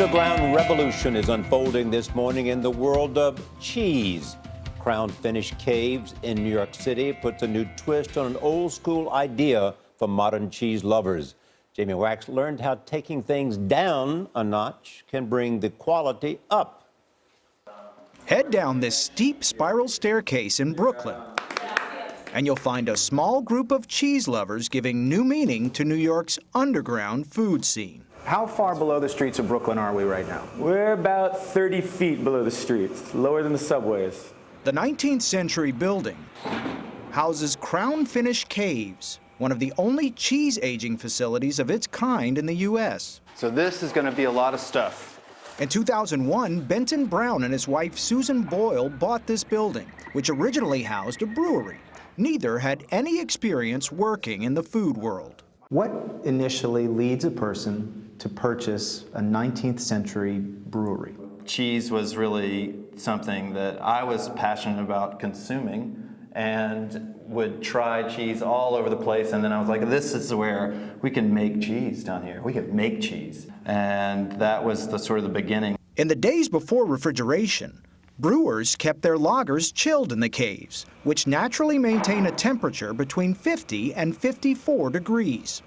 underground revolution is unfolding this morning in the world of cheese. Crown-finished caves in New York City puts a new twist on an old-school idea for modern cheese lovers. Jamie Wax learned how taking things down a notch can bring the quality up. Head down this steep spiral staircase in Brooklyn, and you'll find a small group of cheese lovers giving new meaning to New York's underground food scene. How far below the streets of Brooklyn are we right now? We're about 30 feet below the streets, lower than the subways. The 19th century building houses crown-finished caves, one of the only cheese aging facilities of its kind in the U.S. So this is going to be a lot of stuff. In 2001, Benton Brown and his wife Susan Boyle bought this building, which originally housed a brewery. Neither had any experience working in the food world. What initially leads a person to purchase a 19th century brewery? Cheese was really something that I was passionate about consuming and would try cheese all over the place, and then I was like, this is where we can make cheese down here. We can make cheese. And that was the sort of the beginning. In the days before refrigeration, brewers kept their lagers chilled in the caves, which naturally maintain a temperature between 50 and 54 degrees.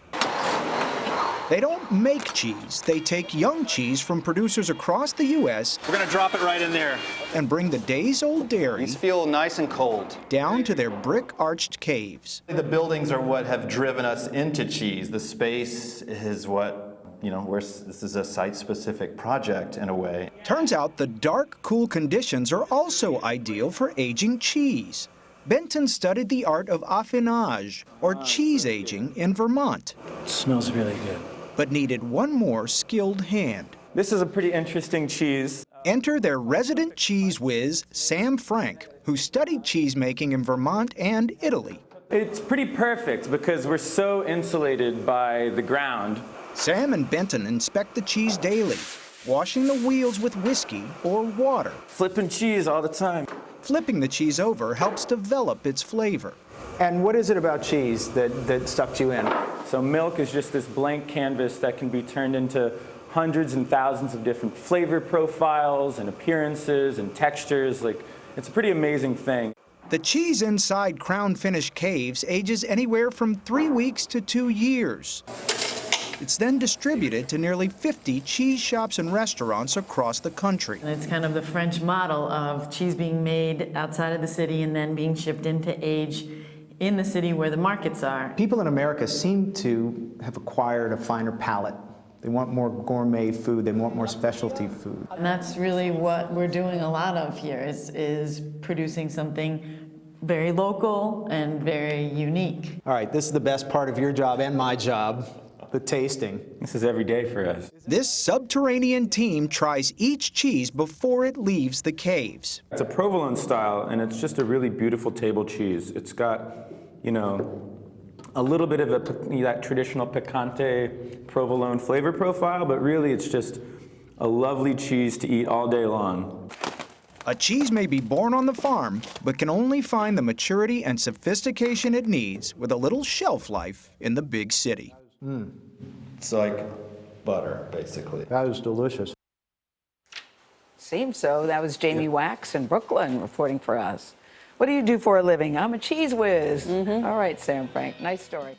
They don't make cheese. They take young cheese from producers across the U.S. We're going to drop it right in there. And bring the days-old dairy These feel nice and cold. down to their brick-arched caves. The buildings are what have driven us into cheese. The space is what, this is a site-specific project in a way. Turns out the dark, cool conditions are also ideal for aging cheese. Benton studied the art of affinage, or cheese aging, in Vermont. It smells really good. But needed one more skilled hand. This is a pretty interesting cheese. Enter their resident cheese whiz, Sam Frank, who studied cheese making in Vermont and Italy. It's pretty perfect because we're so insulated by the ground. Sam and Benton inspect the cheese daily, washing the wheels with whiskey or water. Flipping cheese all the time. Flipping the cheese over helps develop its flavor. And what is it about cheese that stuck you in? So milk is just this blank canvas that can be turned into hundreds and thousands of different flavor profiles and appearances and textures. It's a pretty amazing thing. The cheese inside crown-finished caves ages anywhere from 3 weeks to 2 years. It's then distributed to nearly 50 cheese shops and restaurants across the country. And it's kind of the French model of cheese being made outside of the city and then being shipped into age in the city where the markets are. People in America seem to have acquired a finer palate. They want more gourmet food, they want more specialty food. And that's really what we're doing a lot of here, is producing something very local and very unique. All right, this is the best part of your job and my job, the tasting. This is every day for us. This subterranean team tries each cheese before it leaves the caves. It's a provolone style, and it's just a really beautiful table cheese. It's got, a little bit of that traditional picante provolone flavor profile, but really it's just a lovely cheese to eat all day long. A cheese may be born on the farm, but can only find the maturity and sophistication it needs with a little shelf life in the big city. It's like butter, basically. That is delicious. Seems so. That was Jamie Wax in Brooklyn reporting for us. What do you do for a living? I'm a cheese whiz. All right, Sam Frank. Nice story.